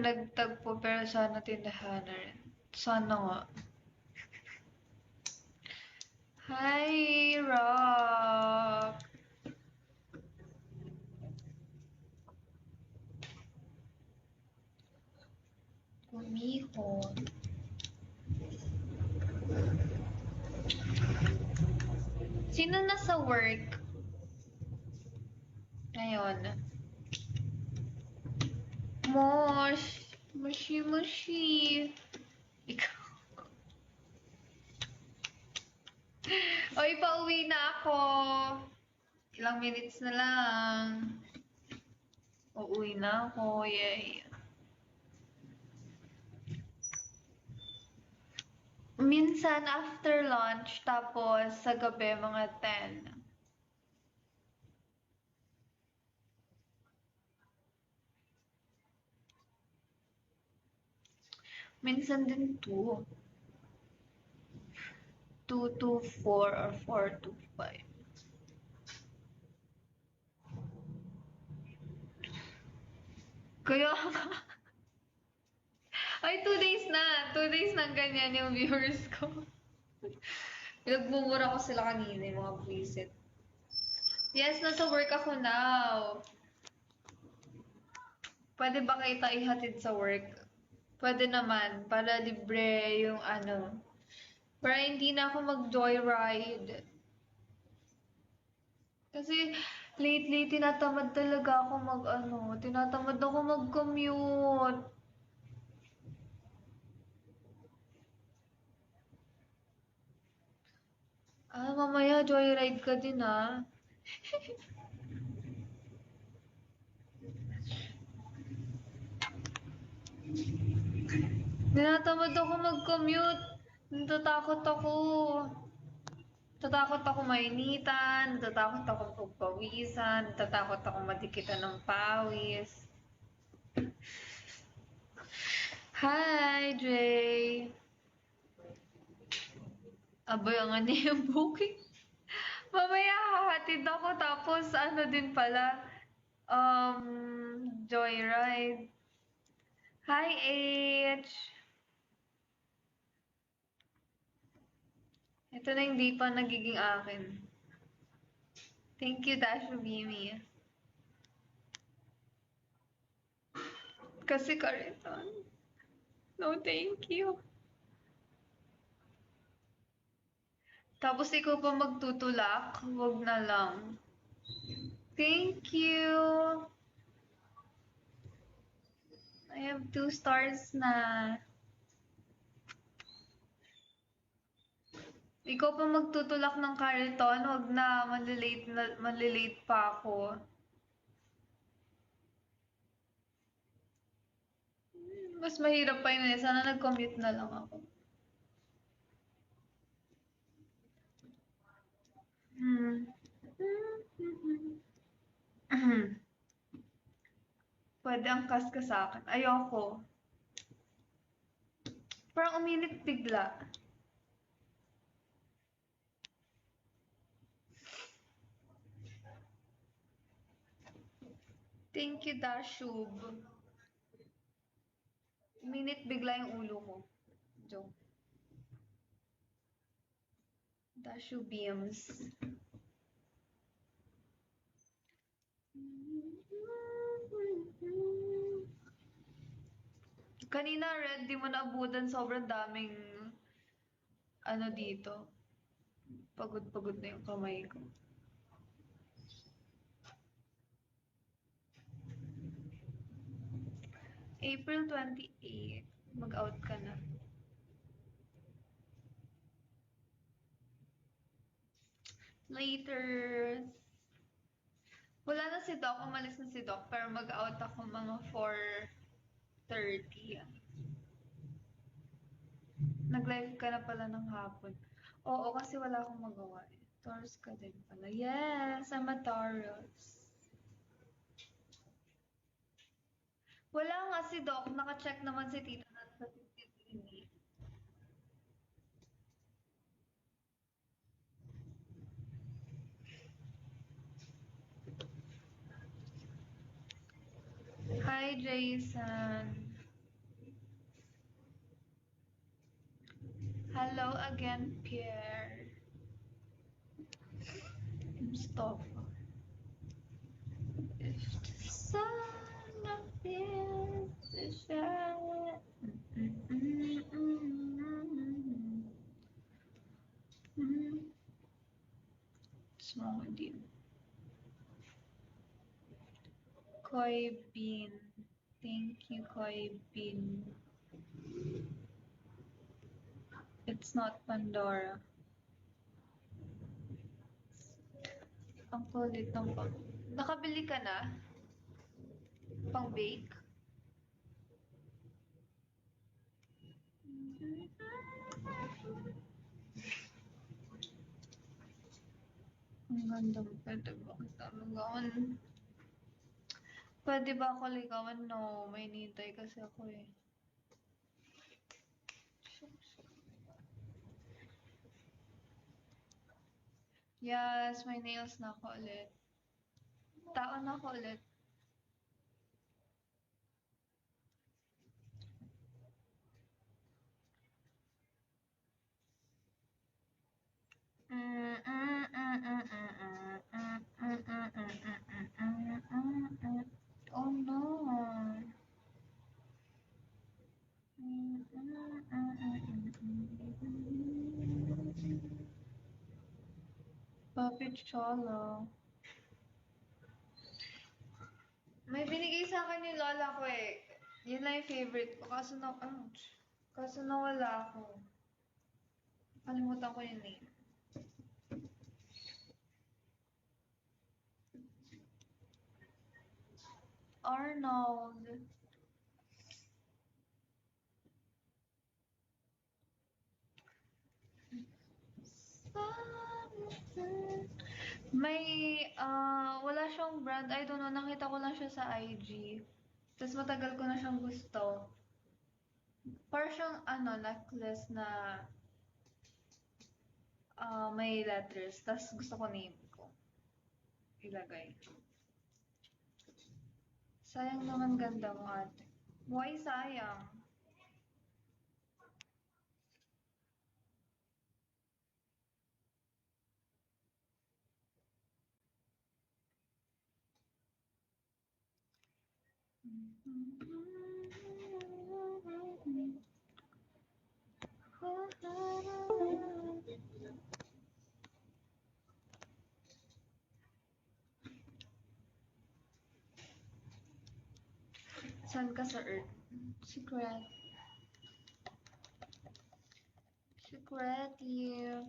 pinagtagpo pero sana tindahan na rin. Sana nga. Hi, Rock! Kumihon. Sino nasa work? Ngayon. Mosh! Mushi. Ikaw. Oy, pauwi na ako. Ilang minutes na lang. Uuwi na ako. Yay. Minsan after lunch, tapos sa gabi mga 10. Minsan din 2. 2 to 4 or 4 to 5. Kaya ay 2 days na. 2 days na ganyan yung viewers ko. Nagmumura ko sila kanina yung mga visit. Yes, nasa work ako now. Pwede ba kita ihatid sa work? Pwede naman, para libre yung ano. Para hindi na ako mag-joyride. Kasi lately, tinatamad talaga ako tinatamad ako mag-commute. Mamaya joyride ka din ah. Tinatamad ako mag-commute. Natatakot ako. Natatakot ako mainitan, natatakot ako pagpawisan, natatakot ako madikitan ng pawis. Hi, Jay! Abangan niya yung booking. Mamaya hahatid ako tapos din pala, joyride. Hi, H! Ito na hindi pa nagiging akin. Thank you, Dashu Bimi. Kasi Kariton. No, thank you. Tapos ikaw pa magtutulak? Wag na lang. Thank you! I have 2 stars na. Ikaw pa magtutulak ng kariton? Wag na, malilate pa ako. Mas mahirap pa yun eh. Sana nag-commute na lang ako. Pwede ang kas ka sa akin. Ayoko. Parang uminit bigla. Thank you, Dashub. Uminit bigla yung ulo ko. Joke. Dashu beams. Kanina, Red, di mo naabutan. Sobrang daming dito. Pagod-pagod na yung kamay ko. April 28, mag-out ka na. Later. Wala na si Doc, umalis na si Doc, pero mag-out ako mga 4:30. Nag-live ka na pala ng hapon. Oo, kasi wala akong magawa eh. Taurus ka din pala. Yes, I'm a Taurus. Wala nga si Doc, naka-check naman si Tita na sa CCTV. Hi, Jason. Hello again, Pierre. Mustafa. If the sun appears to shine. What's wrong with you? Koi Bean. Thank you, Koi Bean. It's not Pandora. Ang kulit ng pag... Nakabili ka na? Pang bake? Ang ganda mo. Pwede ba kita ligawan? Pwede ba ako ligawan? No, may nintay kasi ako eh. Yes, may nails na ako ulit. Tao na ako ulit. Oh no. Puppet Cholo. May binigay sa akin yung lola ko eh. Yun lang yung favorite ko. Kaso nawala ako. Kalimutan ko yung name. Arnold. Wala siyang brand. I don't know, nakita ko lang siya sa IG. Tapos matagal ko na siyang gusto. Parang siyang, necklace na may letters. Tapos gusto ko name ko. Ilagay. Sayang naman ganda mo ate. Why sayang? Saan ka sa Earth? Secret. Secret you.